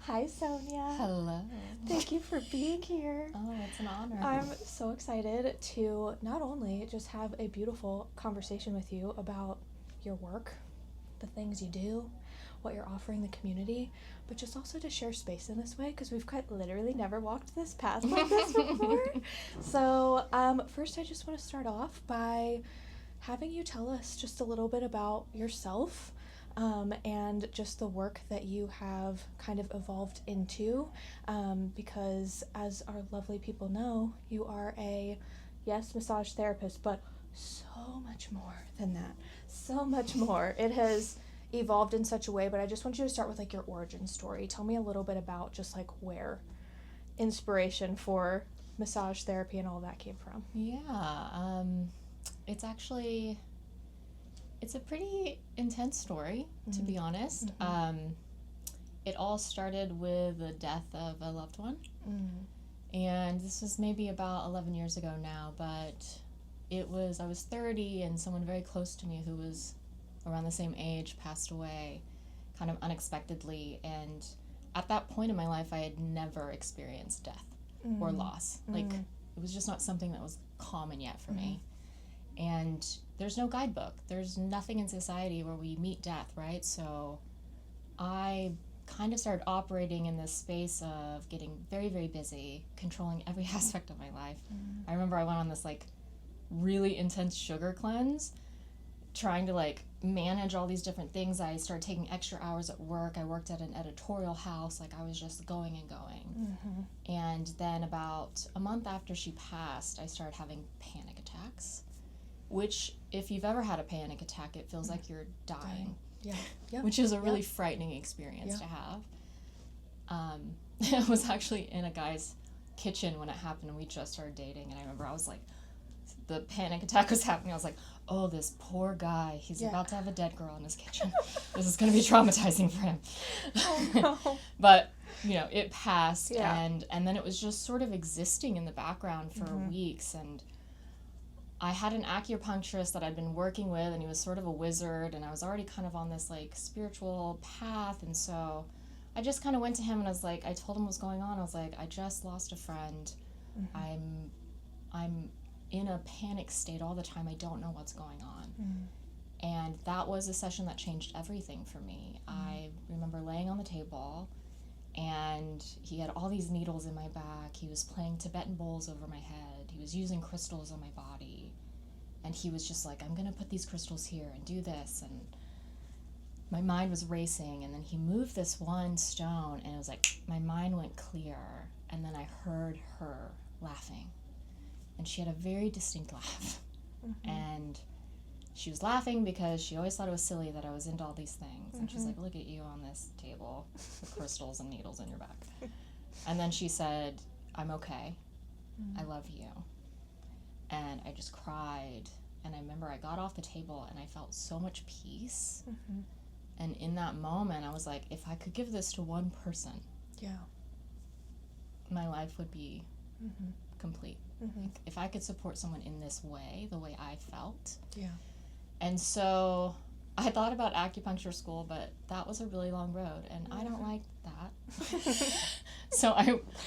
Hi, Sonya. Hello. Thank you for being here. Oh, it's an honor. I'm so excited to not only just have a beautiful conversation with you about your work, the things you do, what you're offering the community, but just also to share space in this way because we've quite literally never walked this path like this before. So, first, I just want to start off by having you tell us just a little bit about yourself. And just the work that you have kind of evolved into, because as our lovely people know, you are a, yes, massage therapist, but so much more than that. So much more. It has evolved in such a way, but I just want you to start with like your origin story. Tell me a little bit about just like where inspiration for massage therapy and all that came from. Yeah, it's a pretty intense story, to be honest. It all started with the death of a loved one. And this was maybe about 11 years ago now, but I was 30 and someone very close to me who was around the same age passed away kind of unexpectedly. And at that point in my life, I had never experienced death or loss. Like, it was just not something that was common yet for me. And there's no guidebook. There's nothing in society where we meet death, right? So I kind of started operating in this space of getting very, very busy, controlling every aspect of my life. I remember I went on this like really intense sugar cleanse, trying to like manage all these different things. I started taking extra hours at work. I worked at an editorial house. Like, I was just going and going. And then about a month after she passed, I started having panic attacks, which, if you've ever had a panic attack, it feels like you're dying. Yeah. Which is a really frightening experience to have. I was actually in a guy's kitchen when it happened, and we just started dating, and I remember I was like, the panic attack was happening. I was like, oh, this poor guy, he's about to have a dead girl in his kitchen. This is going to be traumatizing for him. Oh, no. But, it passed, and then it was just sort of existing in the background for weeks, and I had an acupuncturist that I'd been working with, and he was sort of a wizard, and I was already kind of on this like spiritual path, and so I just kind of went to him and I told him what was going on. I was like, I just lost a friend. I'm in a panic state all the time. I don't know what's going on. And that was a session that changed everything for me. I remember laying on the table, and he had all these needles in my back. He was playing Tibetan bowls over my head. He was using crystals on my body. And he was just like, I'm going to put these crystals here and do this. And my mind was racing. And then he moved this one stone, and it was like, my mind went clear. And then I heard her laughing. And she had a very distinct laugh. And she was laughing because she always thought it was silly that I was into all these things. And she's like, look at you on this table with crystals and needles in your back. And then she said, I'm okay. I love you. And I just cried. And I remember I got off the table and I felt so much peace. And in that moment, I was like, if I could give this to one person, my life would be complete. Like, if I could support someone in this way, the way I felt. And so I thought about acupuncture school, but that was a really long road, and I don't like that. So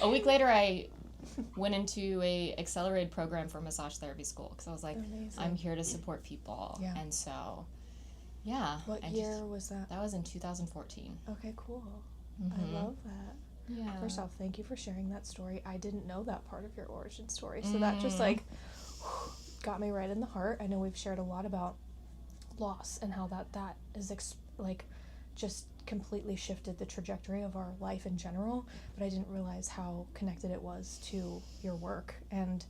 a week later, I went into a accelerated program for massage therapy school, because I was like, amazing. I'm here to support people. And so, What year was that? That was in 2014. Okay, cool. I love that. First off, thank you for sharing that story. I didn't know that part of your origin story, so that just like got me right in the heart. I know we've shared a lot about loss and how that is just completely shifted the trajectory of our life in general, but I didn't realize how connected it was to your work. And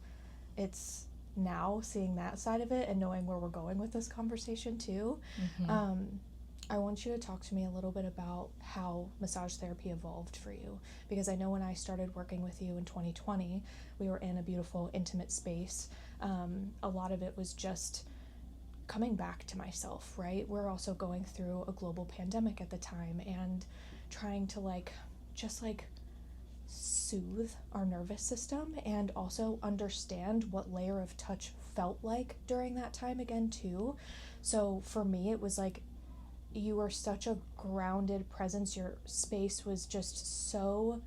it's now seeing that side of it and knowing where we're going with this conversation too. I want you to talk to me a little bit about how massage therapy evolved for you, because I know when I started working with you in 2020, we were in a beautiful, intimate space. A lot of it was just coming back to myself, right? We're also going through a global pandemic at the time and trying to just soothe our nervous system and also understand what layer of touch felt like during that time again too. So for me, it was you were such a grounded presence. Your space was just so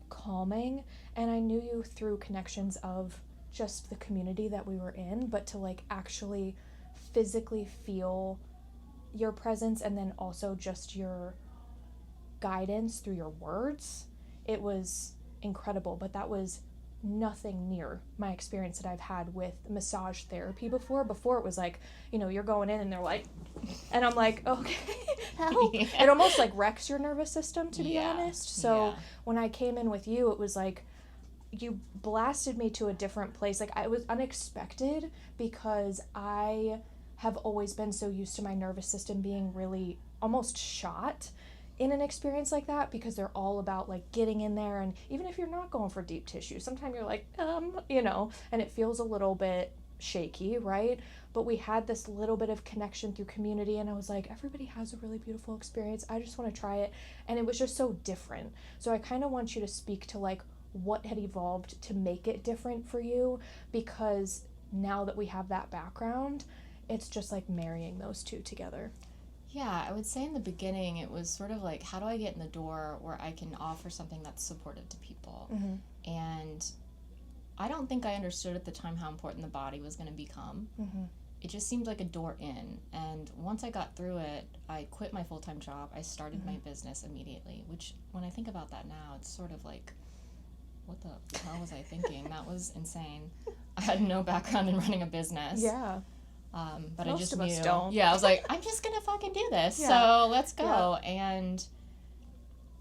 calming, and I knew you through connections of just the community that we were in, but to like actually physically feel your presence and then also just your guidance through your words, it was incredible. But that was nothing near my experience that I've had with massage therapy before. Before it was like, you know, you're going in and they're like, and I'm like, okay, help. Yeah. It almost like wrecks your nervous system, to be honest. So when I came in with you, it was like, you blasted me to a different place. Like, it was unexpected because I have always been so used to my nervous system being really almost shot in an experience like that, because they're all about like getting in there, and even if you're not going for deep tissue, sometimes you're like, you know, and it feels a little bit shaky, right? But we had this little bit of connection through community, and I was like, everybody has a really beautiful experience. I just want to try it. And it was just so different. So I kind of want you to speak to like what had evolved to make it different for you, because now that we have that background, it's just like marrying those two together. Yeah, I would say in the beginning it was sort of like, how do I get in the door where I can offer something that's supportive to people? Mm-hmm. And I don't think I understood at the time how important the body was going to become. Mm-hmm. It just seemed like a door in. And once I got through it, I quit my full-time job. I started my business immediately, which when I think about that now, it's sort of like, what the hell was I thinking? That was insane. I had no background in running a business. Yeah. But Most I just of knew. Us don't. Yeah, I was like, I'm just gonna fucking do this. Yeah. So let's go. Yeah. And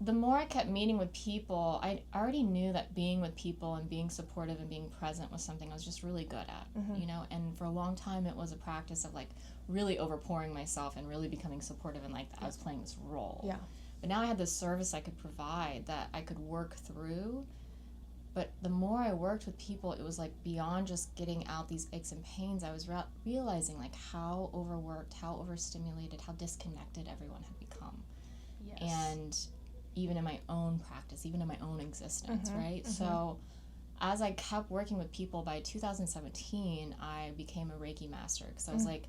the more I kept meeting with people, I already knew that being with people and being supportive and being present was something I was just really good at. Mm-hmm. You know, and for a long time it was a practice of like really overpouring myself and really becoming supportive, and like I was playing this role. Yeah. But now I had this service I could provide that I could work through. But the more I worked with people, it was like beyond just getting out these aches and pains. I was realizing like how overworked, how overstimulated, how disconnected everyone had become. Yes. And even in my own practice, even in my own existence, right? Mm-hmm. So as I kept working with people, by 2017, I became a Reiki master, because I was like,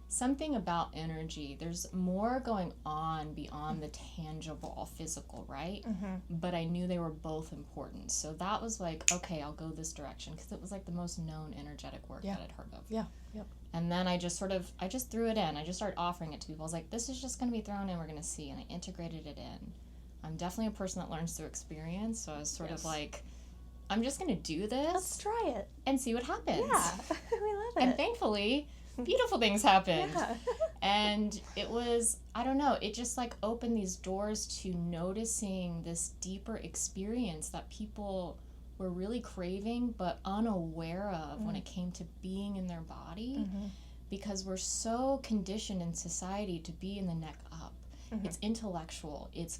something about energy, there's more going on beyond the tangible physical, right? Mm-hmm. But I knew they were both important. So that was like, okay, I'll go this direction, because it was like the most known energetic work that I'd heard of. Yeah. Yep. And then I just threw it in. I just started offering it to people. I was like, this is just going to be thrown in, we're going to see. And I integrated it in. I'm definitely a person that learns through experience. So I was sort of like, I'm just going to do this. Let's try it. And see what happens. Yeah, we love it. And thankfully, beautiful things happened. Yeah. And it was, I don't know, it just like opened these doors to noticing this deeper experience that people were really craving but unaware of when it came to being in their body, because we're so conditioned in society to be in the neck up. It's intellectual, it's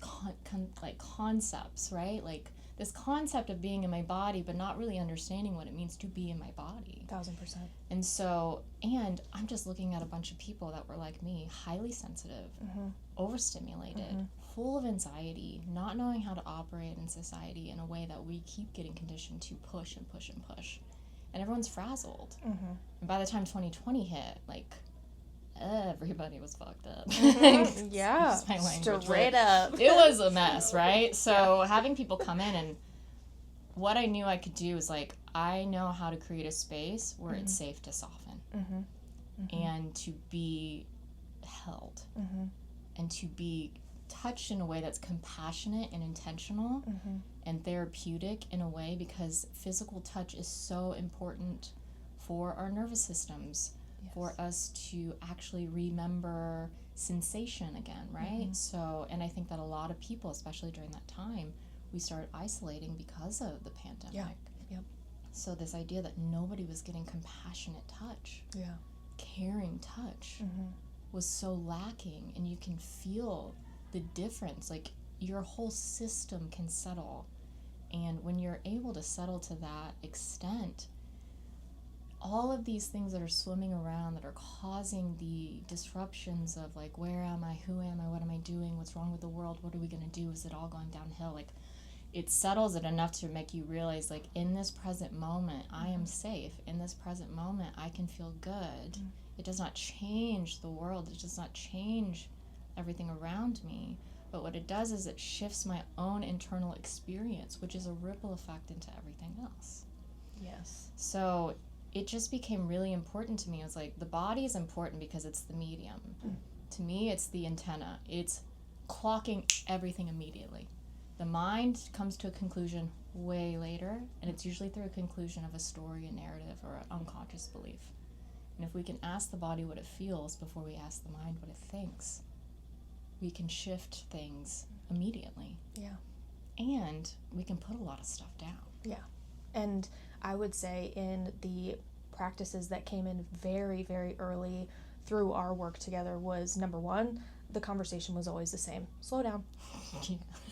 like concepts, right? Like this concept of being in my body, but not really understanding what it means to be in my body. 1000%. And so, and I'm just looking at a bunch of people that were like me, highly sensitive, overstimulated, full of anxiety, not knowing how to operate in society in a way that we keep getting conditioned to push and push and push. And everyone's frazzled. And by the time 2020 hit, like, everybody was fucked up. Yeah, straight up. It was a mess, right? So having people come in, and what I knew I could do is like, I know how to create a space where it's safe to soften and to be held and to be touched in a way that's compassionate and intentional and therapeutic in a way, because physical touch is so important for our nervous systems. For us to actually remember sensation again, right? So, and I think that a lot of people, especially during that time, we started isolating because of the pandemic. Yeah. Yep. So this idea that nobody was getting compassionate touch, caring touch, was so lacking, and you can feel the difference. Like your whole system can settle, and when you're able to settle to that extent, all of these things that are swimming around that are causing the disruptions of like, where am I, who am I, what am I doing, what's wrong with the world, what are we going to do, is it all going downhill? Like, it settles it enough to make you realize, like, in this present moment, I am safe. In this present moment, I can feel good. It does not change the world. It does not change everything around me. But what it does is it shifts my own internal experience, which is a ripple effect into everything else. Yes. So it just became really important to me. It was like, the body is important because it's the medium. To me, it's the antenna. It's clocking everything immediately. The mind comes to a conclusion way later, and it's usually through a conclusion of a story, a narrative, or an unconscious belief. And if we can ask the body what it feels before we ask the mind what it thinks, we can shift things immediately. Yeah. And we can put a lot of stuff down. Yeah. And I would say in the practices that came in very, very early through our work together was, number one, the conversation was always the same. Slow down.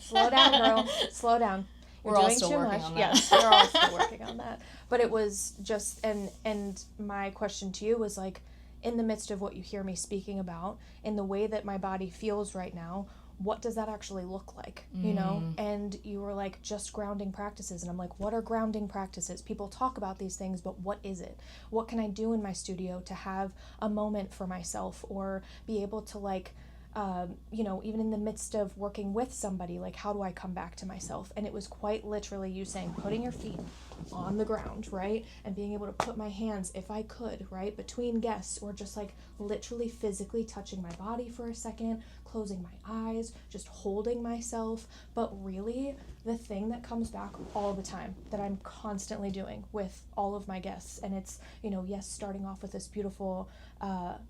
Slow down, girl. Slow down. You're doing too much. On that. Yes, we're all still working on that. But it was just, and my question to you was like, in the midst of what you hear me speaking about, in the way that my body feels right now, what does that actually look like, you know? And you were like, just grounding practices. And I'm like, what are grounding practices? People talk about these things, but what is it? What can I do in my studio to have a moment for myself, or be able to like, you know, even in the midst of working with somebody, like, how do I come back to myself? And it was quite literally you saying, putting your feet on the ground, right? And being able to put my hands, if I could, right, between guests, or just like literally physically touching my body for a second, closing my eyes, just holding myself. But really, the thing that comes back all the time that I'm constantly doing with all of my guests, and it's, you know, yes, starting off with this beautiful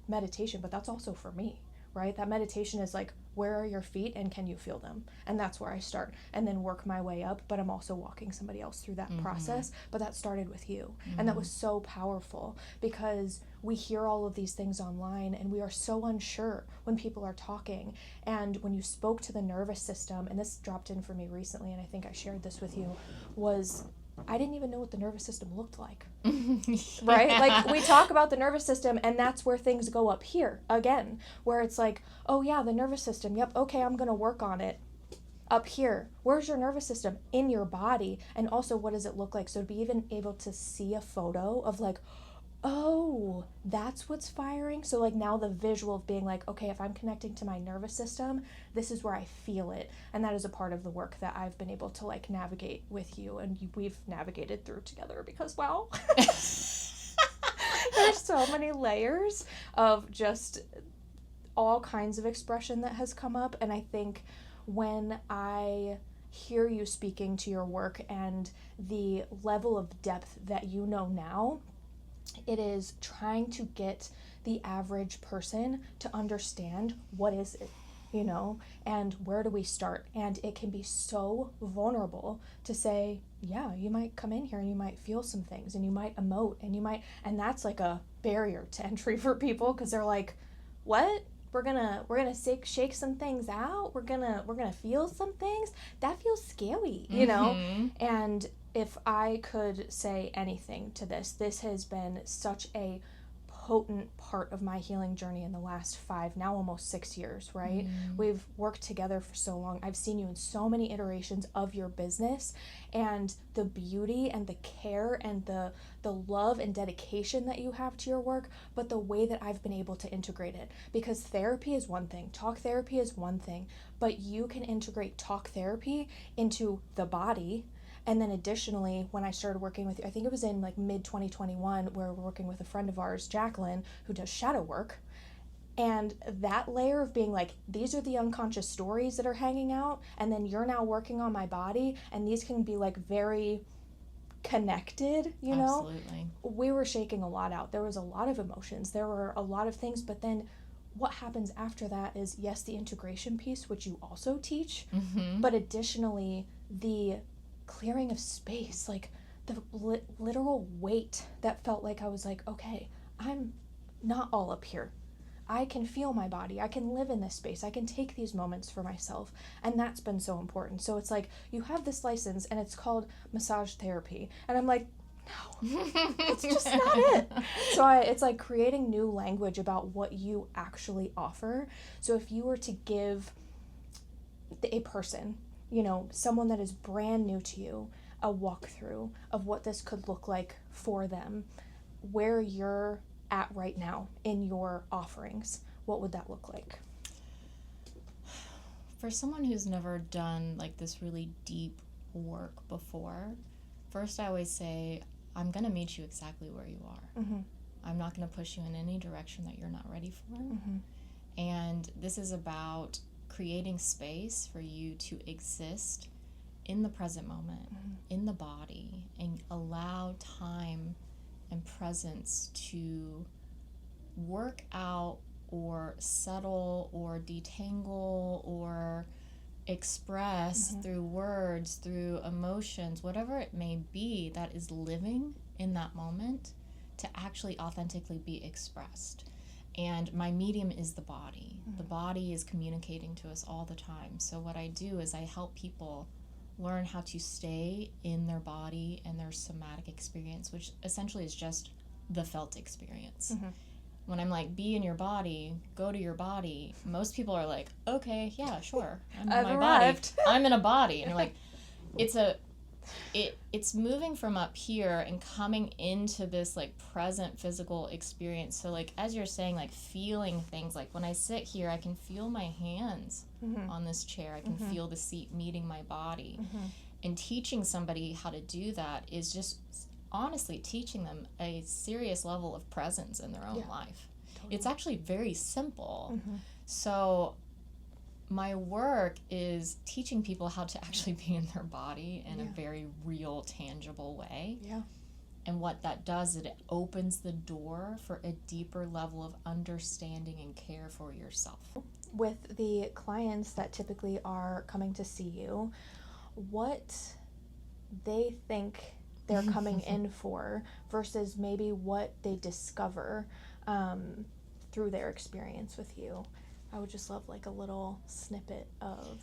meditation, but that's also for me. Right? That meditation is like, where are your feet and can you feel them? And that's where I start, and then work my way up. But I'm also walking somebody else through that process. But that started with you. And that was so powerful, because we hear all of these things online and we are so unsure when people are talking. And when you spoke to the nervous system, and this dropped in for me recently, and I think I shared this with you, was I didn't even know what the nervous system looked like. Right? Like, we talk about the nervous system, and that's where things go up here again, where it's like, oh yeah, the nervous system. Yep. Okay. I'm going to work on it up here. Where's your nervous system? In your body. And also, what does it look like? So to be even able to see a photo of like, oh, that's what's firing. So like now the visual of being like, okay, if I'm connecting to my nervous system, this is where I feel it. And that is a part of the work that I've been able to like navigate with you, and we've navigated through together, because wow, there's so many layers of just all kinds of expression that has come up. And I think when I hear you speaking to your work and the level of depth that you know now, it is trying to get the average person to understand, what is it, you know, and where do we start? And it can be so vulnerable to say, yeah, you might come in here and you might feel some things, and you might emote, and you might, and that's like a barrier to entry for people, because they're like, what? We're gonna shake some things out. We're gonna feel some things. That feels scary, you know? And if I could say anything to this has been such a potent part of my healing journey in the last 5, now almost 6 years, right? We've worked together for so long. I've seen you in so many iterations of your business, and the beauty and the care and the love and dedication that you have to your work, but the way that I've been able to integrate it. Because therapy is one thing, talk therapy is one thing, but you can integrate talk therapy into the body. And then additionally, when I started working with you, I think it was in like mid-2021, where we're working with a friend of ours, Jacqueline, who does shadow work. And that layer of being like, these are the unconscious stories that are hanging out, and then you're now working on my body, and these can be like very connected, you know? Absolutely. We were shaking a lot out. There was a lot of emotions. There were a lot of things, but then what happens after that is, yes, the integration piece, which you also teach, but additionally, the clearing of space, like the literal weight that felt like I was like, okay, I'm not all up here. I can feel my body. I can live in this space. I can take these moments for myself. And that's been so important. So it's like, you have this license and it's called massage therapy. And I'm like, no, it's just not it. So it's like creating new language about what you actually offer. So if you were to give a person, you know, someone that is brand new to you, a walkthrough of what this could look like for them, where you're at right now in your offerings, what would that look like? for someone who's never done like this really deep work before, first I always say, I'm going to meet you exactly where you are. Mm-hmm. I'm not going to push you in any direction that you're not ready for. Mm-hmm. And this is about creating space for you to exist in the present moment, mm-hmm. in the body, and allow time and presence to work out or settle or detangle or express, mm-hmm. through words, through emotions, whatever it may be that is living in that moment, to actually authentically be expressed. And my medium is the body. Mm-hmm. The body is communicating to us all the time. So what I do is I help people learn how to stay in their body and their somatic experience, which essentially is just the felt experience. Mm-hmm. When I'm like, be in your body, go to your body, most people are like, okay, yeah, sure. I'm in my body. I'm in a body. And you're like, it's moving from up here and coming into this like present physical experience. So like, as you're saying, like feeling things, like when I sit here, I can feel my hands, mm-hmm. on this chair. I can, mm-hmm. feel the seat meeting my body. Mm-hmm. And teaching somebody how to do that is just honestly teaching them a serious level of presence in their own life. Totally. It's actually very simple. Mm-hmm. So my work is teaching people how to actually be in their body in a very real, tangible way. Yeah. And what that does is it opens the door for a deeper level of understanding and care for yourself. With the clients that typically are coming to see you, what they think they're coming in for versus maybe what they discover through their experience with you. I would just love like a little snippet of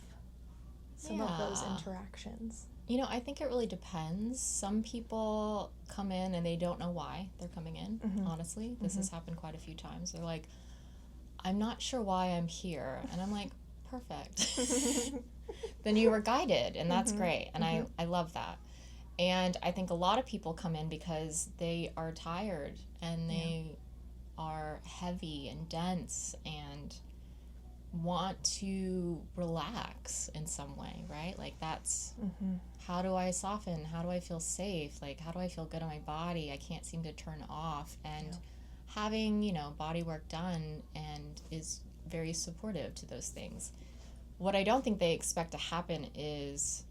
some of those interactions. You know, I think it really depends. Some people come in and they don't know why they're coming in, mm-hmm. honestly. This mm-hmm. has happened quite a few times. They're like, I'm not sure why I'm here. And I'm like, perfect. Then you were guided, and that's mm-hmm. great. And mm-hmm. I love that. And I think a lot of people come in because they are tired and they are heavy and dense and want to relax in some way, right? Like that's, mm-hmm. how do I soften? How do I feel safe? Like, how do I feel good in my body? I can't seem to turn off. And having, you know, body work done and is very supportive to those things. What I don't think they expect to happen is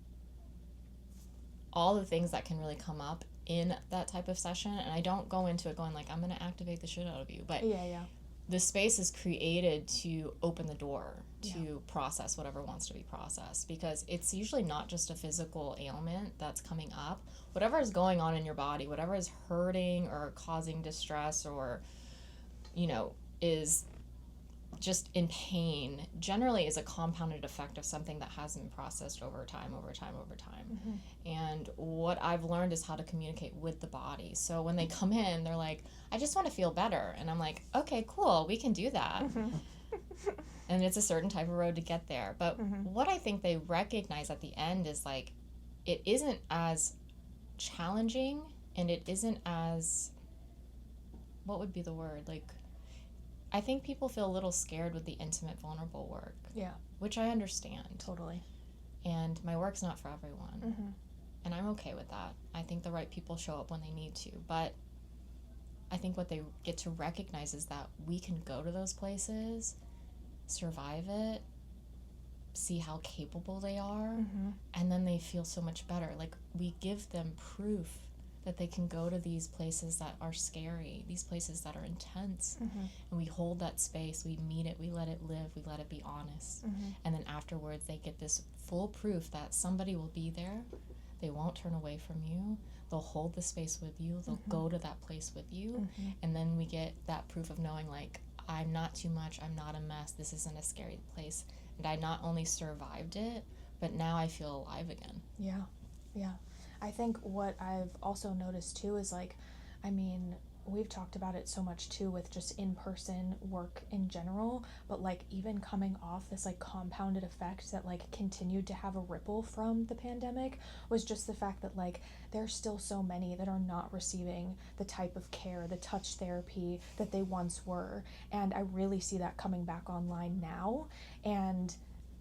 all the things that can really come up in that type of session. And I don't go into it going like, I'm going to activate the shit out of you. But the space is created to open the door to process whatever wants to be processed, because it's usually not just a physical ailment that's coming up. Whatever is going on in your body, whatever is hurting or causing distress or, you know, is just in pain, generally is a compounded effect of something that hasn't been processed over time. Mm-hmm. And what I've learned is how to communicate with the body. So when they come in, they're like, I just want to feel better. And I'm like, okay, cool, we can do that. Mm-hmm. And it's a certain type of road to get there. But mm-hmm. what I think they recognize at the end is like, it isn't as challenging and it isn't as, what would be the word? Like, I think people feel a little scared with the intimate, vulnerable work. Yeah. Which I understand. Totally. And my work's not for everyone. Mm-hmm. And I'm okay with that. I think the right people show up when they need to. But I think what they get to recognize is that we can go to those places, survive it, see how capable they are, mm-hmm. and then they feel so much better. Like, we give them proof that they can go to these places that are scary, these places that are intense, mm-hmm. and we hold that space, we meet it, we let it live, we let it be honest, mm-hmm. and then afterwards they get this full proof that somebody will be there, they won't turn away from you, they'll hold the space with you, they'll mm-hmm. go to that place with you, mm-hmm. and then we get that proof of knowing, like, I'm not too much, I'm not a mess, this isn't a scary place, and I not only survived it, but now I feel alive again. Yeah. I think what I've also noticed too is like, I mean, we've talked about it so much too with just in-person work in general, but like even coming off this like compounded effect that like continued to have a ripple from the pandemic was just the fact that like there's still so many that are not receiving the type of care, the touch therapy that they once were. And I really see that coming back online now. And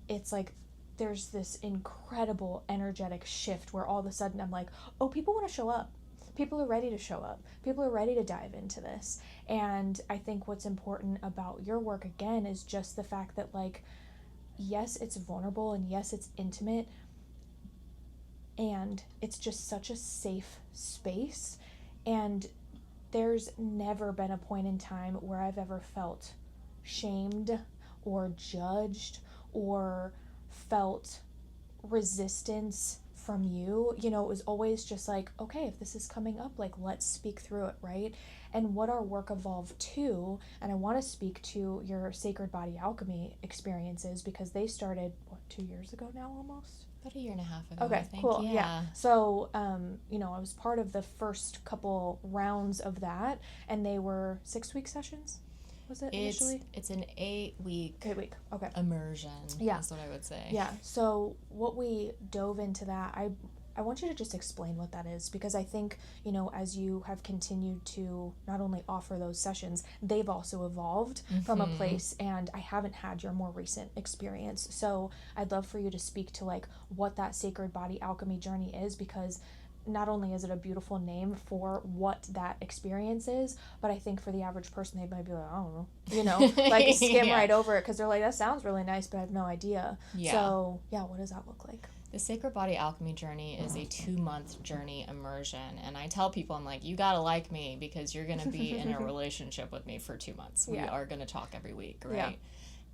it's like there's this incredible energetic shift where all of a sudden I'm like, oh, people want to show up. People are ready to show up. People are ready to dive into this. And I think what's important about your work, again, is just the fact that, like, yes, it's vulnerable and yes, it's intimate, and it's just such a safe space. And there's never been a point in time where I've ever felt shamed or judged or felt resistance from you. You know, it was always just like, okay, if this is coming up, like, let's speak through it, right? And what our work evolved to, and I want to speak to your Sacred Body Alchemy experiences, because they started, 2 years ago now almost? About a year and a half ago, okay, I think. Cool. Yeah. So, I was part of the first couple rounds of that, and they were 6-week sessions. Was it initially? It's an 8-week okay. immersion. Yeah. Is what I would say. Yeah. So what we dove into that, I want you to just explain what that is, because I think, as you have continued to not only offer those sessions, they've also evolved from a place, and I haven't had your more recent experience. So I'd love for you to speak to, like, what that Sacred Body Alchemy journey is, because not only is it a beautiful name for what that experience is, but I think for the average person, they might be like, I don't know, like skim right over it, because they're like, that sounds really nice, but I have no idea. Yeah. So, what does that look like? The Sacred Body Alchemy journey is a 2-month journey immersion. And I tell people, I'm like, you got to like me, because you're going to be in a relationship with me for 2 months. We are going to talk every week, right?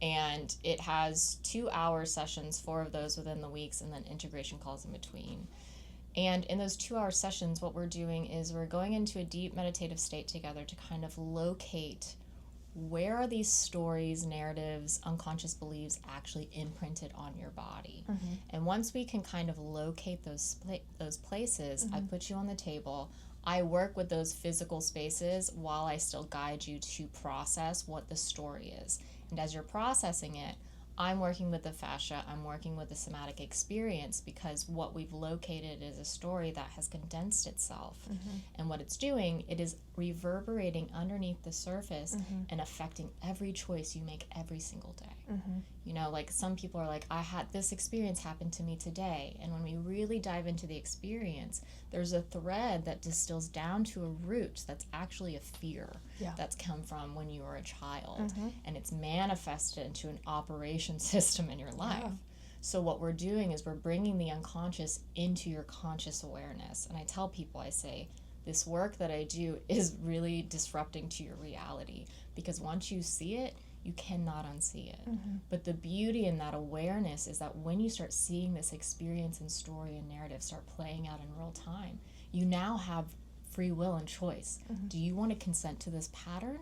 Yeah. And it has 2-hour sessions, 4 of those within the weeks, and then integration calls in between. And in those 2-hour sessions, what we're doing is we're going into a deep meditative state together to kind of locate where are these stories, narratives, unconscious beliefs actually imprinted on your body. And once we can kind of locate those places, I put you on the table. I work with those physical spaces while I still guide you to process what the story is. And as you're processing it, I'm working with the fascia, I'm working with the somatic experience, because what we've located is a story that has condensed itself. And what it's doing, it is reverberating underneath the surface and affecting every choice you make every single day. Like, some people are like, I had this experience happen to me today. And when we really dive into the experience, there's a thread that distills down to a root that's actually a fear that's come from when you were a child. And it's manifested into an operation system in your life. So what we're doing is we're bringing the unconscious into your conscious awareness. And I tell people, I say, this work that I do is really disrupting to your reality, because once you see it, you cannot unsee it. But the beauty in that awareness is that when you start seeing this experience and story and narrative start playing out in real time, you now have free will and choice. Do you want to consent to this pattern,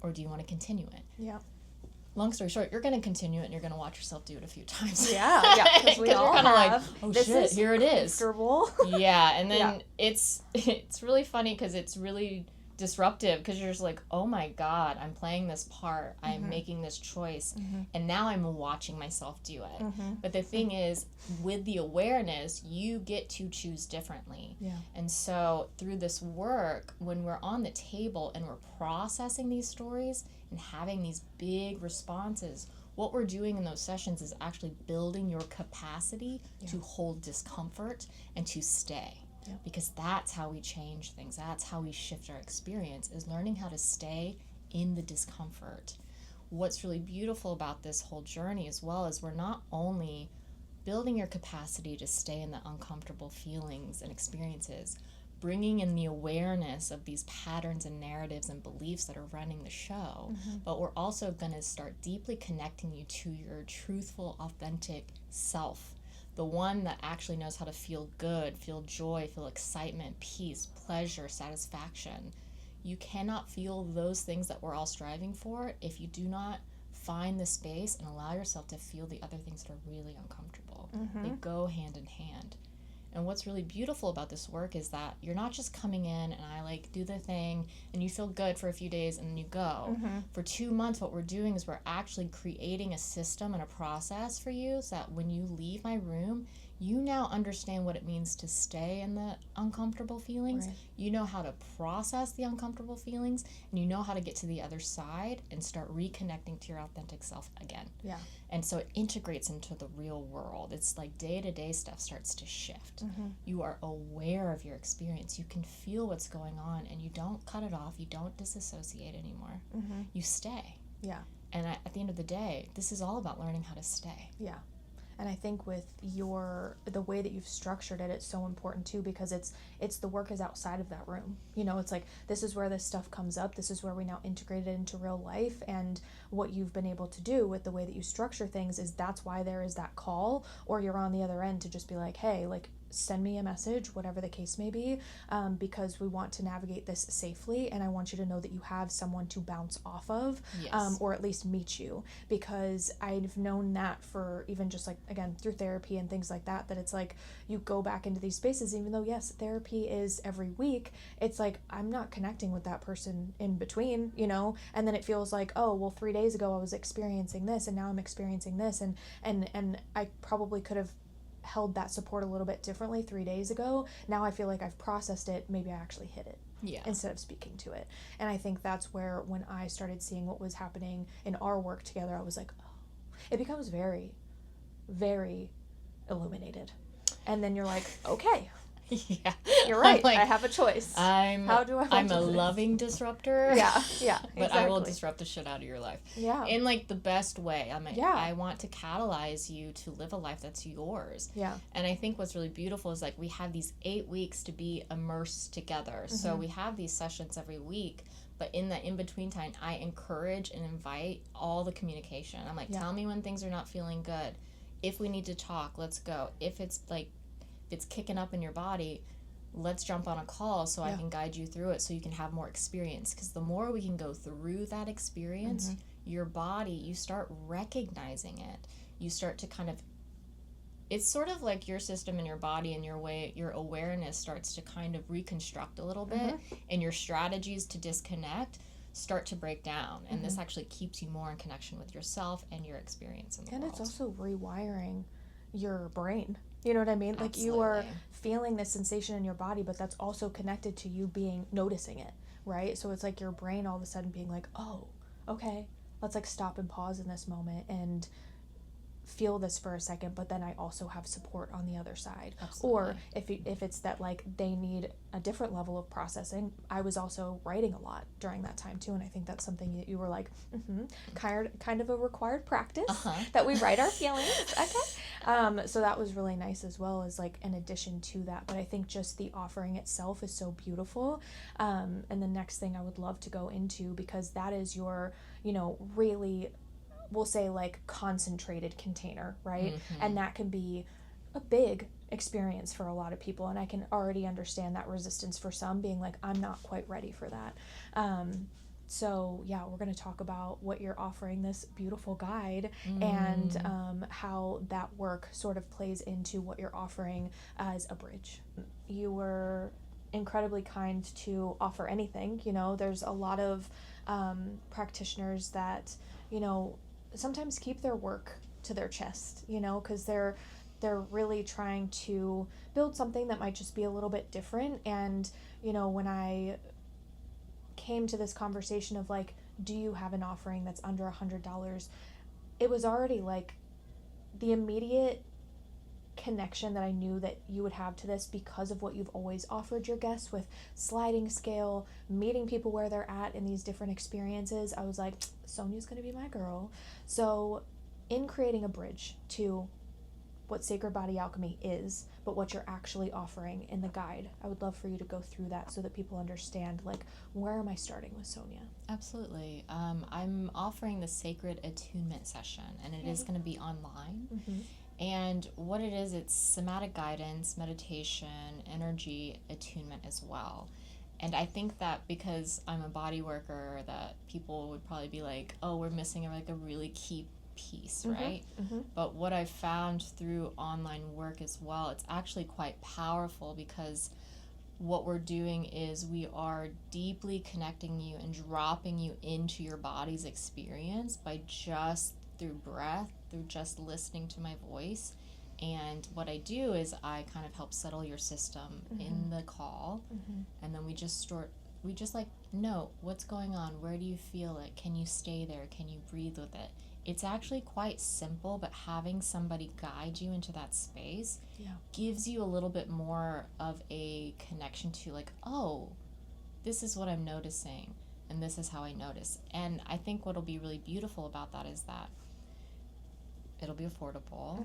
or do you want to continue it? Yeah. Long story short, you're going to continue it, and you're going to watch yourself do it a few times. Yeah, because we all have. Like, oh shit, here it is. Yeah, and then it's really funny, because it's really disruptive, because you're just like, oh my God, I'm playing this part, I'm making this choice, and now I'm watching myself do it. But the thing is, with the awareness, you get to choose differently. And so through this work, when we're on the table and we're processing these stories and having these big responses, what we're doing in those sessions is actually building your capacity to hold discomfort and to stay. Because that's how we change things. That's how we shift our experience, is learning how to stay in the discomfort. What's really beautiful about this whole journey as well is we're not only building your capacity to stay in the uncomfortable feelings and experiences, bringing in the awareness of these patterns and narratives and beliefs that are running the show, but we're also going to start deeply connecting you to your truthful, authentic self. The one that actually knows how to feel good, feel joy, feel excitement, peace, pleasure, satisfaction. You cannot feel those things that we're all striving for if you do not find the space and allow yourself to feel the other things that are really uncomfortable. They go hand in hand. And what's really beautiful about this work is that you're not just coming in and I do the thing and you feel good for a few days and then you go. For 2 months, what we're doing is we're actually creating a system and a process for you so that when you leave my room, you now understand what it means to stay in the uncomfortable feelings. Right. You know how to process the uncomfortable feelings, and you know how to get to the other side and start reconnecting to your authentic self again. Yeah. And so it integrates into the real world. It's like day-to-day stuff starts to shift. Mm-hmm. You are aware of your experience. You can feel what's going on, and you don't cut it off. You don't disassociate anymore. Mm-hmm. You stay. Yeah. And at the end of the day, this is all about learning how to stay. Yeah. And I think with the way that you've structured it, it's so important too, because it's the work is outside of that room. You know, it's like, this is where this stuff comes up. This is where we now integrate it into real life. And what you've been able to do with the way that you structure things is that's why there is that call, or you're on the other end to just be like, hey, like, send me a message, whatever the case may be, because we want to navigate this safely, and I want you to know that you have someone to bounce off of, Yes. or at least meet you, because I've known that for even just like, again, through therapy and things like that it's like you go back into these spaces, even though yes, therapy is every week, it's like I'm not connecting with that person in between, you know, and then it feels like, oh, well, 3 days ago I was experiencing this and now I'm experiencing this, and I probably could have held that support a little bit differently 3 days ago. Now I feel like I've processed it. Maybe I actually hit it instead of speaking to it. And I think that's where, when I started seeing what was happening in our work together, I was like, oh, it becomes very, very illuminated. And then you're like, okay, Yeah. you're right. Like, I have a choice. How do I want I'm to a do this? loving disruptor. Yeah, But exactly. I will disrupt the shit out of your life. Yeah. In like the best way. Yeah. I want to catalyze you to live a life that's yours. Yeah. And I think what's really beautiful is like we have these 8 weeks to be immersed together. Mm-hmm. So we have these sessions every week. But in the in-between time, I encourage and invite all the communication. I'm like, tell me when things are not feeling good. If we need to talk, let's go. If it's like, it's kicking up in your body, let's jump on a call so I can guide you through it so you can have more experience. Because the more we can go through that experience, your body, you start recognizing it. You start to kind of, it's sort of like your system and your body and your awareness starts to kind of reconstruct a little bit, and your strategies to disconnect start to break down. And this actually keeps you more in connection with yourself and your experience in the world. And it's also rewiring your brain. You know what I mean? Absolutely. Like, you are feeling this sensation in your body, but that's also connected to you noticing it, right? So it's like your brain all of a sudden being like, oh, okay, let's like stop and pause in this moment and feel this for a second, but then I also have support on the other side. Absolutely. Or if it's that like they need a different level of processing, I was also writing a lot during that time too, and I think that's something that you were like, kind of a required practice that we write our feelings. Okay. So that was really nice as well, as like an addition to that. But I think just the offering itself is so beautiful. And the next thing I would love to go into, because that is your, you know, really, we'll say like concentrated container, right? And that can be a big experience for a lot of people, and I can already understand that resistance for some, being like, I'm not quite ready for that. So yeah, we're going to talk about what you're offering, this beautiful guide, and how that work sort of plays into what you're offering as a bridge. You were incredibly kind to offer anything. You know, there's a lot of practitioners that, you know, sometimes keep their work to their chest, you know, because they're really trying to build something that might just be a little bit different. And, you know, when I came to this conversation of like, do you have an offering that's under $100, it was already like the immediate connection that I knew that you would have to this, because of what you've always offered your guests with sliding scale, meeting people where they're at in these different experiences. I was like, Sonya's gonna be my girl. So in creating a bridge to what Sacred Body Alchemy is, but what you're actually offering in the guide, I would love for you to go through that so that people understand, like, where am I starting with Sonya? Absolutely. I'm offering the Sacred Attunement session, and it is going to be online. And what it is, it's somatic guidance, meditation, energy attunement as well. And I think that because I'm a body worker, that people would probably be like, oh, we're missing like a really key piece, right? But what I've found through online work as well, it's actually quite powerful, because what we're doing is we are deeply connecting you and dropping you into your body's experience by just through breath, through just listening to my voice. And what I do is I kind of help settle your system in the call, and then we just like note what's going on, where do you feel it, can you stay there, can you breathe with it. It's actually quite simple, but having somebody guide you into that space gives you a little bit more of a connection to like, oh, this is what I'm noticing, and this is how I notice. And I think what'll be really beautiful about that is that it'll be affordable.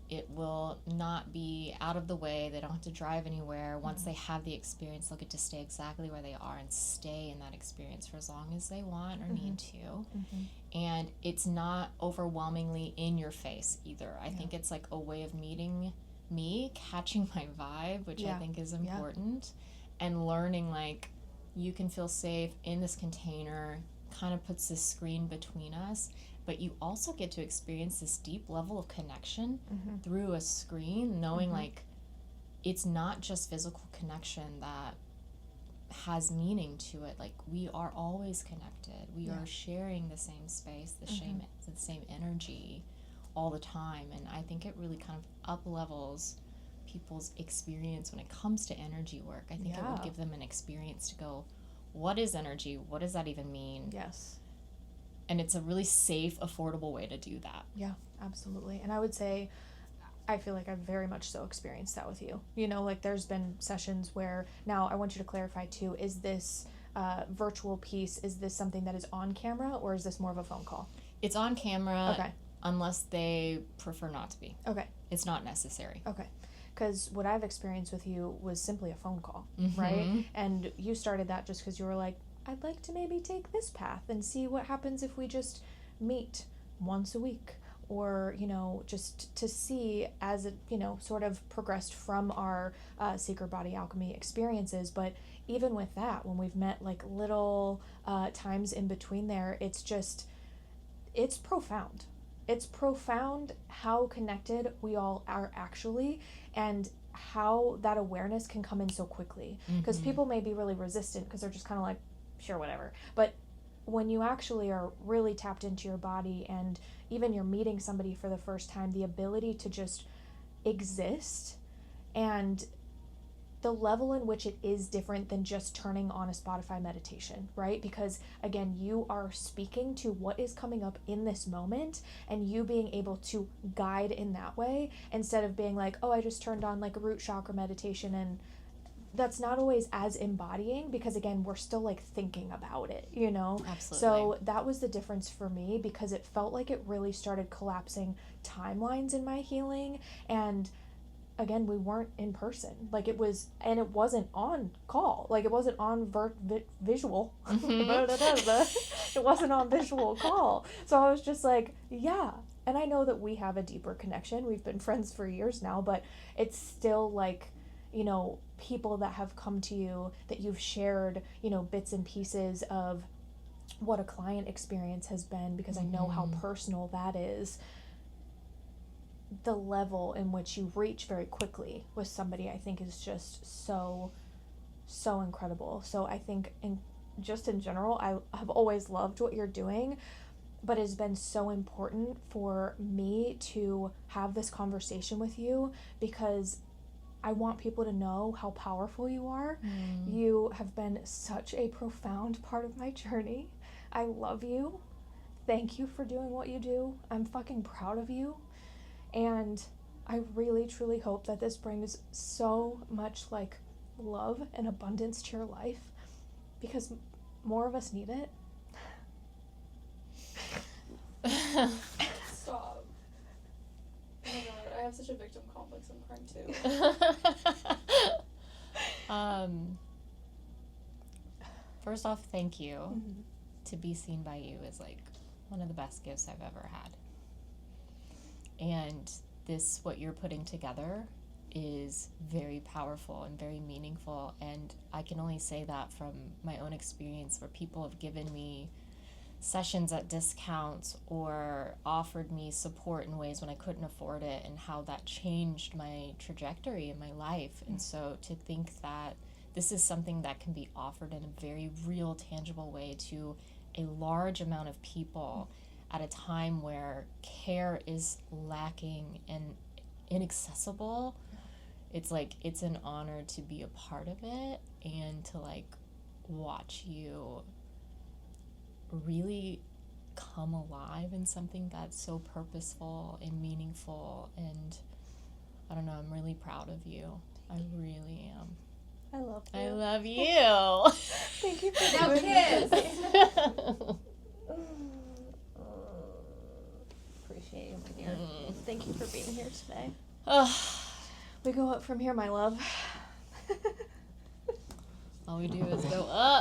It will not be out of the way. They don't have to drive anywhere. Once they have the experience, they'll get to stay exactly where they are and stay in that experience for as long as they want or need to. And it's not overwhelmingly in your face either. I think it's like a way of meeting me, catching my vibe, which I think is important, and learning like you can feel safe in this container, kind of puts this screen between us. But you also get to experience this deep level of connection through a screen, knowing like it's not just physical connection that has meaning to it. Like we are always connected. We are sharing the same space, the same energy all the time. And I think it really kind of up levels people's experience when it comes to energy work. I think it would give them an experience to go, what is energy? What does that even mean? Yes. And it's a really safe, affordable way to do that. Yeah, absolutely. And I would say, I feel like I've very much so experienced that with you. You know, like there's been sessions where, now I want you to clarify too, is this virtual piece, is this something that is on camera or is this more of a phone call? It's on camera unless they prefer not to be. Okay. It's not necessary. Okay. Because what I've experienced with you was simply a phone call, right? And you started that just because you were like, I'd like to maybe take this path and see what happens if we just meet once a week, or, you know, just to see as it, you know, sort of progressed from our Sacred Body Alchemy experiences. But even with that, when we've met like little times in between there, it's profound. It's profound how connected we all are actually, and how that awareness can come in so quickly. Because people may be really resistant because they're just kind of like, sure, whatever. But when you actually are really tapped into your body, and even you're meeting somebody for the first time, the ability to just exist, and the level in which it is different than just turning on a Spotify meditation, right? Because again, you are speaking to what is coming up in this moment, and you being able to guide in that way, instead of being like, oh, I just turned on like a root chakra meditation, and that's not always as embodying, because again, we're still like thinking about it, you know? Absolutely. So that was the difference for me, because it felt like it really started collapsing timelines in my healing. And again, we weren't in person. Like it was, and it wasn't on call. Like it wasn't on visual. It wasn't on visual call. So I was just like, yeah. And I know that we have a deeper connection. We've been friends for years now, but it's still like, you know, people that have come to you, that you've shared, you know, bits and pieces of what a client experience has been, because I know how personal that is. The level in which you reach very quickly with somebody, I think, is just so incredible. So I think in general, I have always loved what you're doing, but it's been so important for me to have this conversation with you, because I want people to know how powerful you are. You have been such a profound part of my journey. I love you. Thank you for doing what you do. I'm fucking proud of you. And I really, truly hope that this brings so much like love and abundance to your life, because more of us need it. Stop. Oh my god, I have such a victim complex. I'm crying too. First off, thank you. To be seen by you is like one of the best gifts I've ever had. And this, what you're putting together, is very powerful and very meaningful. And I can only say that from my own experience, where people have given me sessions at discounts or offered me support in ways when I couldn't afford it, and how that changed my trajectory in my life. And so to think that this is something that can be offered in a very real, tangible way to a large amount of people at a time where care is lacking, and inaccessible, it's like it's an honor to be a part of it and to like watch you really come alive in something that's so purposeful and meaningful. And I don't know, I'm really proud of you. I really am. I love you. I love you. Thank you for Now doing kiss. this. Appreciate you, my dear. Thank you for being here today. We go up from here, my love. All we do is go up.